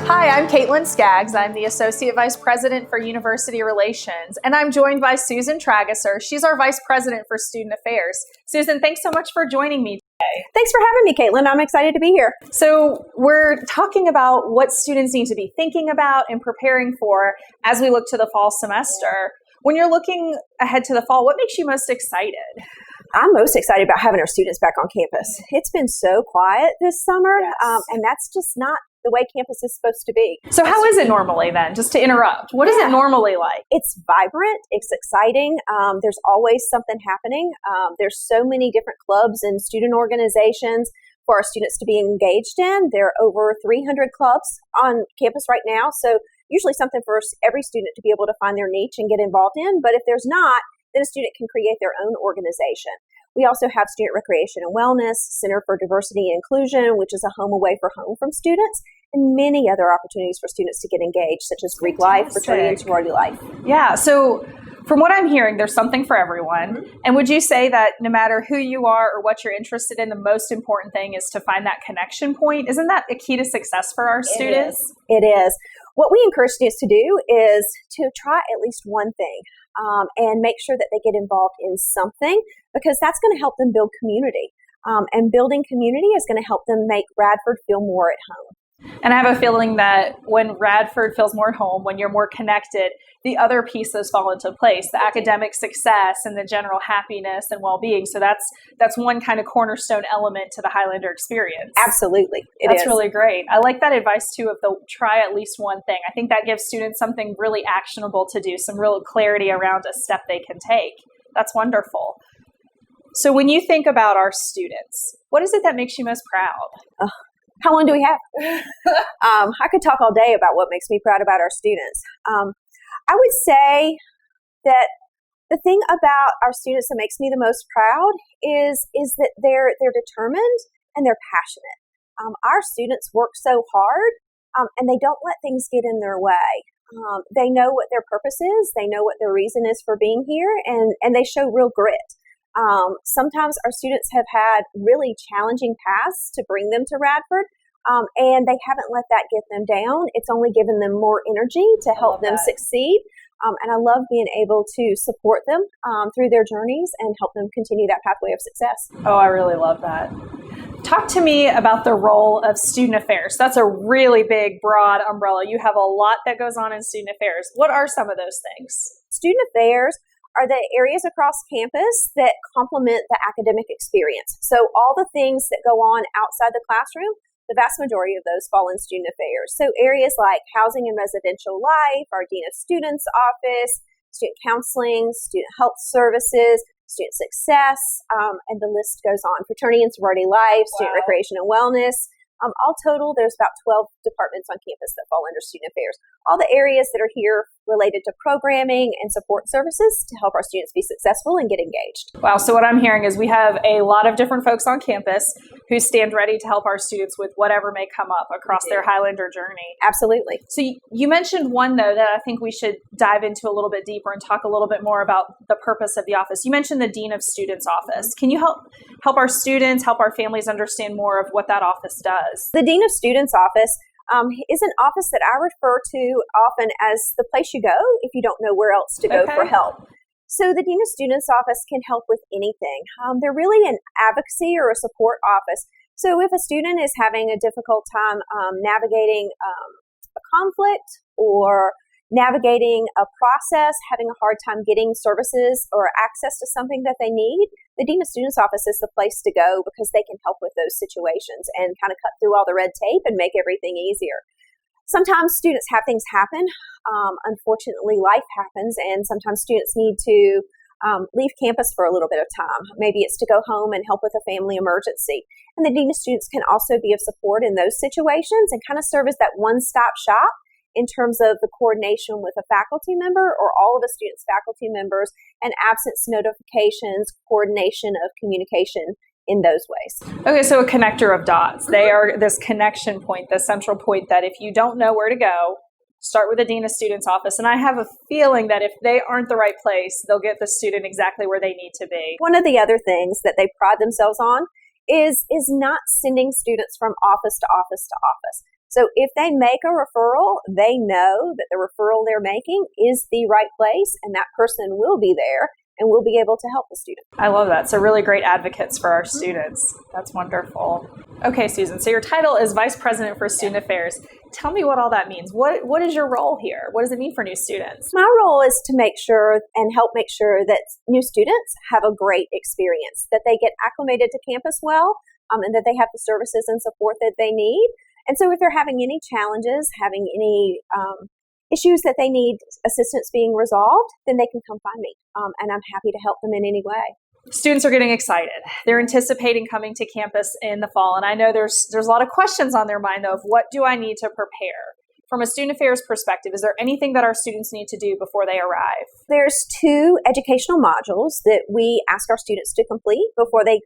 Hi, I'm Caitlin Skaggs. I'm the Associate Vice President for University Relations, and I'm joined by Susan Trageser. She's our Vice President for Student Affairs. Susan, thanks so much for joining me today. Thanks for having me, Caitlin. I'm excited to be here. So we're talking about what students need to be thinking about and preparing for as we look to the fall semester. When you're looking ahead to the fall, what makes you most excited? I'm most excited about having our students back on campus. It's been so quiet this summer, and that's just not the way campus is supposed to be. So how is it normally then, just to interrupt? What is it normally like? It's vibrant. It's exciting. There's always something happening. There's so many different clubs and student organizations for our students to be engaged in. There are over 300 clubs on campus right now. So usually something for every student to be able to find their niche and get involved in. But if there's not, then a student can create their own organization. We also have Student Recreation and Wellness, Center for Diversity and Inclusion, which is a home away for home from students, and many other opportunities for students to get engaged, such as Greek life, fraternity and sorority life. Yeah, so from what I'm hearing, there's something for everyone. Mm-hmm. And would you say that no matter who you are or what you're interested in, the most important thing is to find that connection point? Isn't that a key to success for our students? It is. What we encourage students to do is to try at least one thing. And make sure that they get involved in something, because that's going to help them build community. And building community is going to help them make Radford feel more at home. And I have a feeling that when Radford feels more at home, when you're more connected, the other pieces fall into place, the academic success and the general happiness and well-being. So that's one kind of cornerstone element to the Highlander experience. Absolutely. That's really great. I like that advice too of the try at least one thing. I think that gives students something really actionable to do, some real clarity around a step they can take. That's wonderful. So when you think about our students, what is it that makes you most proud? How long do we have? I could talk all day about what makes me proud about our students. I would say that the thing about our students that makes me the most proud is that they're determined and they're passionate. Our students work so hard, and they don't let things get in their way. They know what their purpose is. They know what their reason is for being here, and they show real grit. Sometimes our students have had really challenging paths to bring them to Radford, and they haven't let that get them down. It's only given them more energy to help them succeed. And I love being able to support them through their journeys and help them continue that pathway of success. Oh, I really love that. Talk to me about the role of student affairs. That's a really big, broad umbrella. You have a lot that goes on in student affairs. What are some of those things? Student affairs are the areas across campus that complement the academic experience. So all the things that go on outside the classroom, the vast majority of those fall in student affairs. So areas like housing and residential life, our Dean of Students office, student counseling, student health services, student success, and the list goes on. Fraternity and sorority life, student recreation and wellness. All total, there's about 12 departments on campus that fall under student affairs. All the areas that are here related to programming and support services to help our students be successful and get engaged. Wow, so what I'm hearing is we have a lot of different folks on campus who stand ready to help our students with whatever may come up across their Highlander journey. Absolutely. So you mentioned one, though, that I think we should dive into a little bit deeper and talk a little bit more about the purpose of the office. You mentioned the Dean of Students office. Can you help our students, help our families understand more of what that office does? The Dean of Students office is an office that I refer to often as the place you go if you don't know where else to go for help. So the Dean of Students office can help with anything. They're really an advocacy or a support office. So if a student is having a difficult time navigating a conflict or navigating a process, having a hard time getting services or access to something that they need, the Dean of Students office is the place to go because they can help with those situations and kind of cut through all the red tape and make everything easier. Sometimes students have things happen. Unfortunately, life happens, and sometimes students need to leave campus for a little bit of time. Maybe it's to go home and help with a family emergency. And the Dean of Students can also be of support in those situations and kind of serve as that one-stop shop in terms of the coordination with a faculty member or all of a student's faculty members and absence notifications, coordination of communication in those ways. Okay, so a connector of dots. They are this connection point, the central point that if you don't know where to go, start with the Dean of Students office. And I have a feeling that if they aren't the right place, they'll get the student exactly where they need to be. One of the other things that they pride themselves on is not sending students from office to office to office. So if they make a referral, they know that the referral they're making is the right place, and that person will be there and will be able to help the student. I love that. So really great advocates for our students. That's wonderful. Okay, Susan, so your title is Vice President for Student Affairs. Tell me what all that means. What is your role here? What does it mean for new students? My role is to make sure and help make sure that new students have a great experience, that they get acclimated to campus well, and that they have the services and support that they need. And so if they're having any challenges, having any issues that they need assistance being resolved, then they can come find me, and I'm happy to help them in any way. Students are getting excited. They're anticipating coming to campus in the fall, and I know there's a lot of questions on their mind, though, of what do I need to prepare? From a student affairs perspective, is there anything that our students need to do before they arrive? There's 2 educational modules that we ask our students to complete before they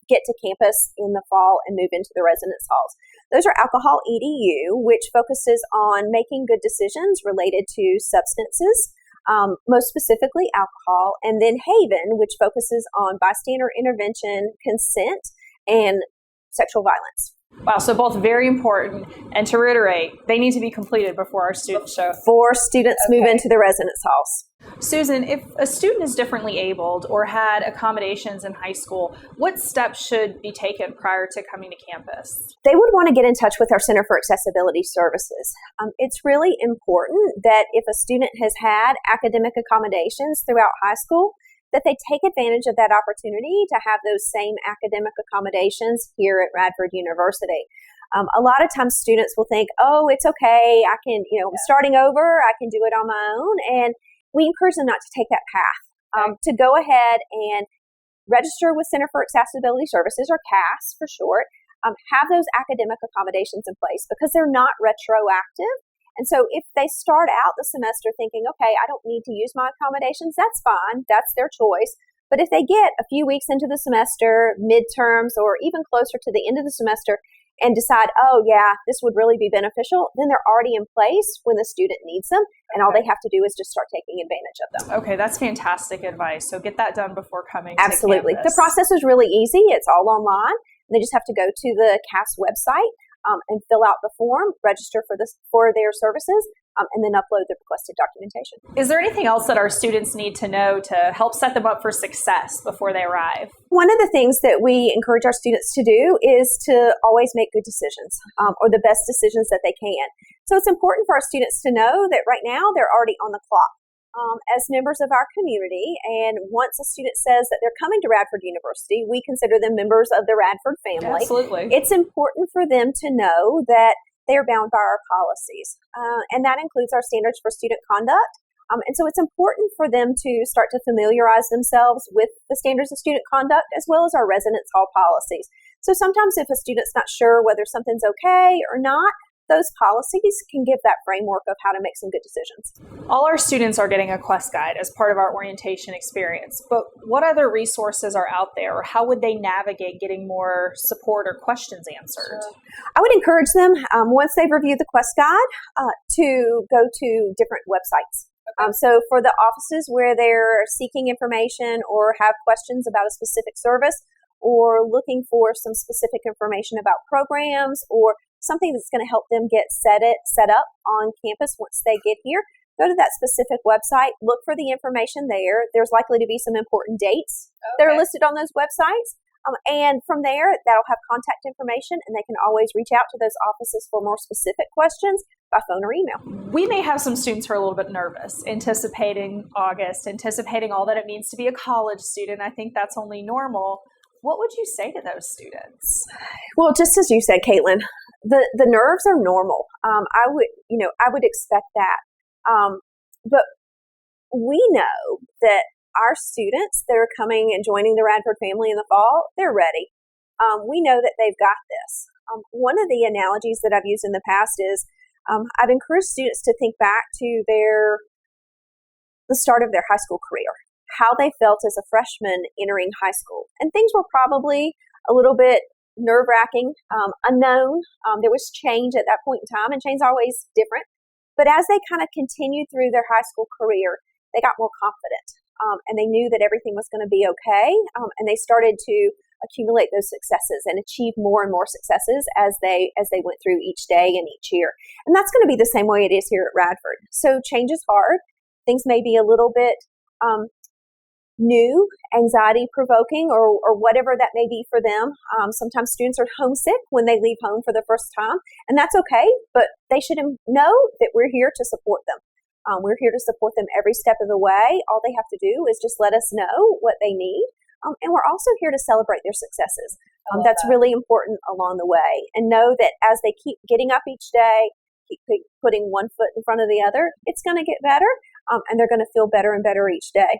get to campus in the fall and move into the residence halls. Those are Alcohol EDU, which focuses on making good decisions related to substances, most specifically alcohol, and then Haven, which focuses on bystander intervention, consent, and sexual violence. Wow, so both very important. And to reiterate, they need to be completed before our students show. Before students move into the residence halls. Susan, if a student is differently abled or had accommodations in high school, what steps should be taken prior to coming to campus? They would want to get in touch with our Center for Accessibility Services. It's really important that if a student has had academic accommodations throughout high school, that they take advantage of that opportunity to have those same academic accommodations here at Radford University. A lot of times students will think, oh, it's okay, I can, I'm starting over, I can do it on my own. And we encourage them not to take that path, to go ahead and register with Center for Accessibility Services, or CAS for short, have those academic accommodations in place because they're not retroactive. And so if they start out the semester thinking, okay, I don't need to use my accommodations, that's fine. That's their choice. But if they get a few weeks into the semester, midterms, or even closer to the end of the semester and decide, oh, yeah, this would really be beneficial, then they're already in place when the student needs them. And all they have to do is just start taking advantage of them. Okay, that's fantastic advice. So get that done before coming Absolutely. to campus. The process is really easy. It's all online. They just have to go to the CAS website and fill out the form, register for their services, and then upload the requested documentation. Is there anything else that our students need to know to help set them up for success before they arrive? One of the things that we encourage our students to do is to always make good decisions, or the best decisions that they can. So it's important for our students to know that right now they're already on the clock as members of our community. And once a student says that they're coming to Radford University, we consider them members of the Radford family. Absolutely. It's important for them to know that they are bound by our policies, and that includes our standards for student conduct. And so it's important for them to start to familiarize themselves with the standards of student conduct as well as our residence hall policies. So sometimes if a student's not sure whether something's okay or not, those policies can give that framework of how to make some good decisions. All our students are getting a quest guide as part of our orientation experience, but what other resources are out there, or how would they navigate getting more support or questions answered? I would encourage them, once they've reviewed the quest guide, to go to different websites. So for the offices where they're seeking information or have questions about a specific service, or looking for some specific information about programs or something that's going to help them get set up on campus once they get here, go to that specific website, look for the information there. There's likely to be some important dates that are listed on those websites. And from there, that'll have contact information, and they can always reach out to those offices for more specific questions by phone or email. We may have some students who are a little bit nervous, anticipating August, anticipating all that it means to be a college student. I think that's only normal. What would you say to those students? Well, just as you said, Caitlin, the nerves are normal. I would expect that. But we know that our students that are coming and joining the Radford family in the fall, they're ready. We know that they've got this. One of the analogies that I've used in the past is I've encouraged students to think back to the start of their high school career, how they felt as a freshman entering high school. And things were probably a little bit nerve-wracking, unknown. There was change at that point in time, and change is always different. But as they kind of continued through their high school career, they got more confident, and they knew that everything was going to be okay, and they started to accumulate those successes and achieve more and more successes as they went through each day and each year. And that's going to be the same way it is here at Radford. So change is hard. Things may be a little bit new, anxiety-provoking, or whatever that may be for them. Sometimes students are homesick when they leave home for the first time, and that's okay, but they should know that we're here to support them. We're here to support them every step of the way. All they have to do is just let us know what they need, and we're also here to celebrate their successes. That's really important along the way, and know that as they keep getting up each day, keep putting one foot in front of the other, it's going to get better, and they're going to feel better and better each day.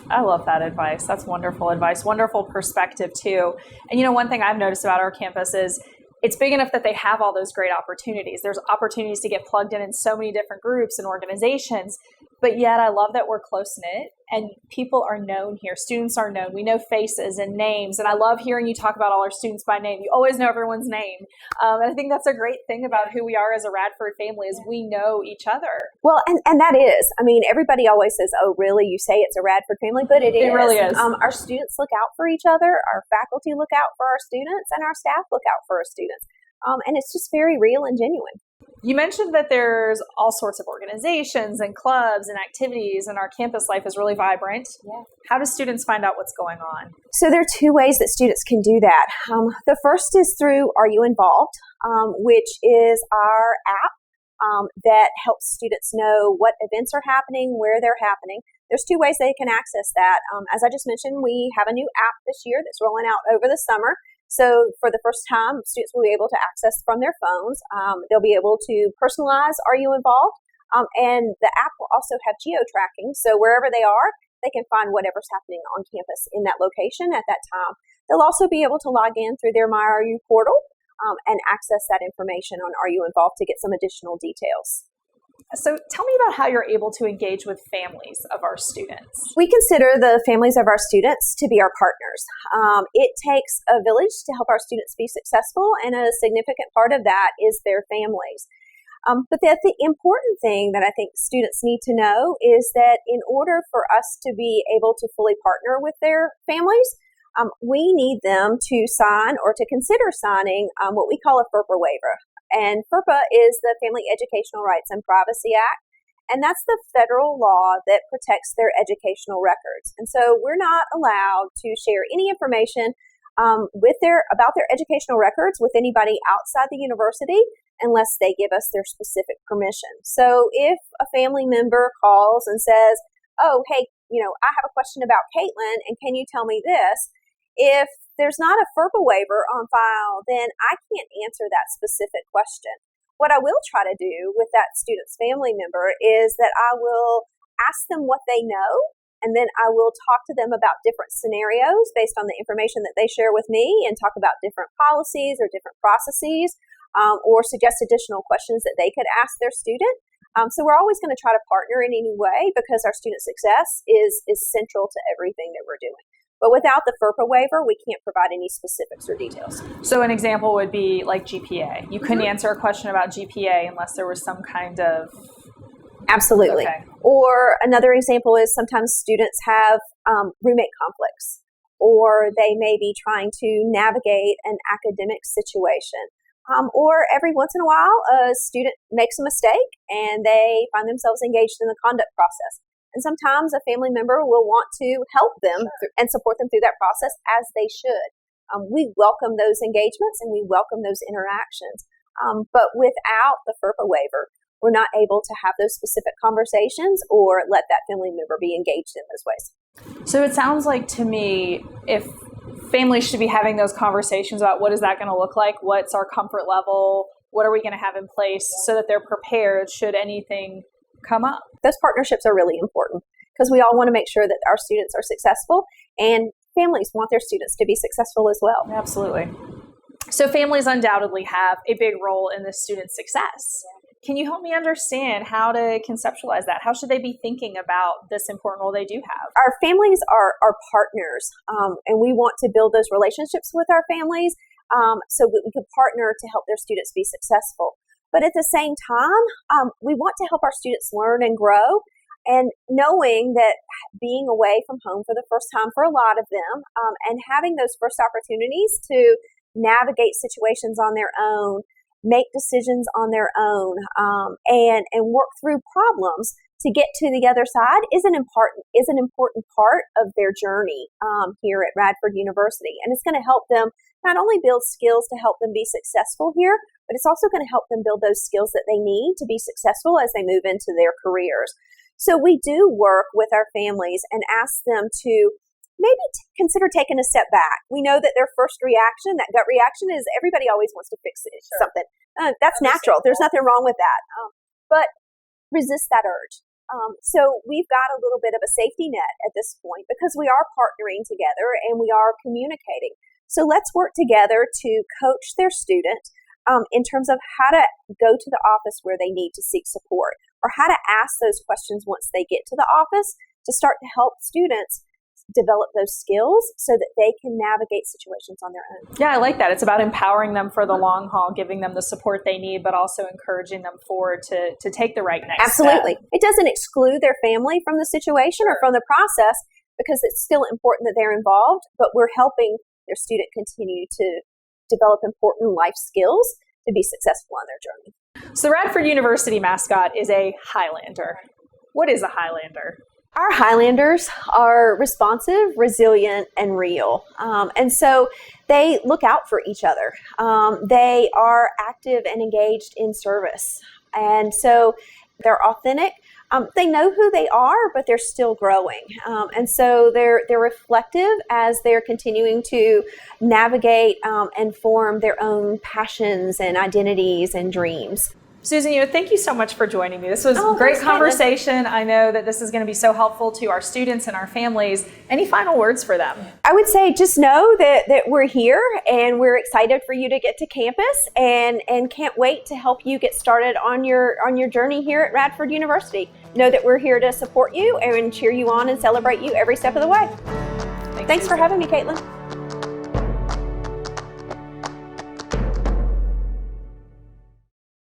I love that advice. That's wonderful advice. Wonderful perspective too. And one thing I've noticed about our campus is it's big enough that they have all those great opportunities. There's opportunities to get plugged in so many different groups and organizations, but yet I love that we're close-knit and people are known here. Students are known. We know faces and names, and I love hearing you talk about all our students by name. You always know everyone's name. And I think that's a great thing about who we are as a Radford family is we know each other. Well, and that is, everybody always says, oh, really? You say it's a Radford family, but it is. It really is. Our students look out for each other. Our faculty look out for our students, and our staff look out for our students. And it's just very real and genuine. You mentioned that there's all sorts of organizations and clubs and activities, and our campus life is really vibrant. Yeah. How do students find out what's going on? So there are two ways that students can do that. The first is through Are You Involved, which is our app that helps students know what events are happening, where they're happening. There's two ways they can access that. As I just mentioned, we have a new app this year that's rolling out over the summer. So for the first time, students will be able to access from their phones. They'll be able to personalize Are You Involved? And the app will also have geo-tracking. So wherever they are, they can find whatever's happening on campus in that location at that time. They'll also be able to log in through their My Are You portal and access that information on Are You Involved to get some additional details. So tell me about how you're able to engage with families of our students. We consider the families of our students to be our partners. It takes a village to help our students be successful, and a significant part of that is their families. But the important thing that I think students need to know is that in order for us to be able to fully partner with their families, we need them to sign or to consider signing what we call a FERPA waiver. And FERPA is the Family Educational Rights and Privacy Act, and that's the federal law that protects their educational records. And so we're not allowed to share any information about their educational records with anybody outside the university unless they give us their specific permission. So if a family member calls and says, oh, hey, I have a question about Caitlin, and can you tell me this? If there's not a FERPA waiver on file, then I can't answer that specific question. What I will try to do with that student's family member is that I will ask them what they know, and then I will talk to them about different scenarios based on the information that they share with me, and talk about different policies or different processes, or suggest additional questions that they could ask their student. So we're always going to try to partner in any way because our student success is central to everything that we're doing. But without the FERPA waiver, we can't provide any specifics or details. So an example would be like GPA. You couldn't answer a question about GPA unless there was some kind of... Absolutely. Okay. Or another example is sometimes students have roommate conflicts, or they may be trying to navigate an academic situation. Or every once in a while, a student makes a mistake and they find themselves engaged in the conduct process. And sometimes a family member will want to help them and support them through that process, as they should. We welcome those engagements and we welcome those interactions. But without the FERPA waiver, we're not able to have those specific conversations or let that family member be engaged in those ways. So it sounds like to me, if families should be having those conversations about what is that going to look like, what's our comfort level, what are we going to have in place so that they're prepared should anything come up. Those partnerships are really important because we all want to make sure that our students are successful, and families want their students to be successful as well. Absolutely. So families undoubtedly have a big role in the student's success. Can you help me understand how to conceptualize that? How should they be thinking about this important role they do have? Our families are partners, and we want to build those relationships with our families so that we can partner to help their students be successful. But at the same time, we want to help our students learn and grow. And knowing that being away from home for the first time for a lot of them, and having those first opportunities to navigate situations on their own, make decisions on their own, and work through problems to get to the other side is an important part of their journey here at Radford University. And it's going to help them not only build skills to help them be successful here, but it's also going to help them build those skills that they need to be successful as they move into their careers. So we do work with our families and ask them to maybe consider taking a step back. We know that their first reaction, that gut reaction, is everybody always wants to fix something. That's natural. There's nothing wrong with that. But resist that urge. So we've got a little bit of a safety net at this point because we are partnering together and we are communicating. So let's work together to coach their student in terms of how to go to the office where they need to seek support, or how to ask those questions once they get to the office to start to help students develop those skills so that they can navigate situations on their own. Yeah, I like that. It's about empowering them for the long haul, giving them the support they need, but also encouraging them forward to take the right next Absolutely. step. It doesn't exclude their family from the situation or from the process, because it's still important that they're involved, but we're helping their student continue to develop important life skills to be successful on their journey. So the Radford University mascot is a Highlander. What is a Highlander? Our Highlanders are responsive, resilient, and real. And so they look out for each other. They are active and engaged in service. And so they're authentic. They know who they are, but they're still growing. And so they're reflective as they're continuing to navigate and form their own passions and identities and dreams. Susan, thank you so much for joining me. This was a great conversation. I know that this is going to be so helpful to our students and our families. Any final words for them? I would say just know that we're here and we're excited for you to get to campus and can't wait to help you get started on your journey here at Radford University. Know that we're here to support you and cheer you on and celebrate you every step of the way. Thanks for having me, Caitlin.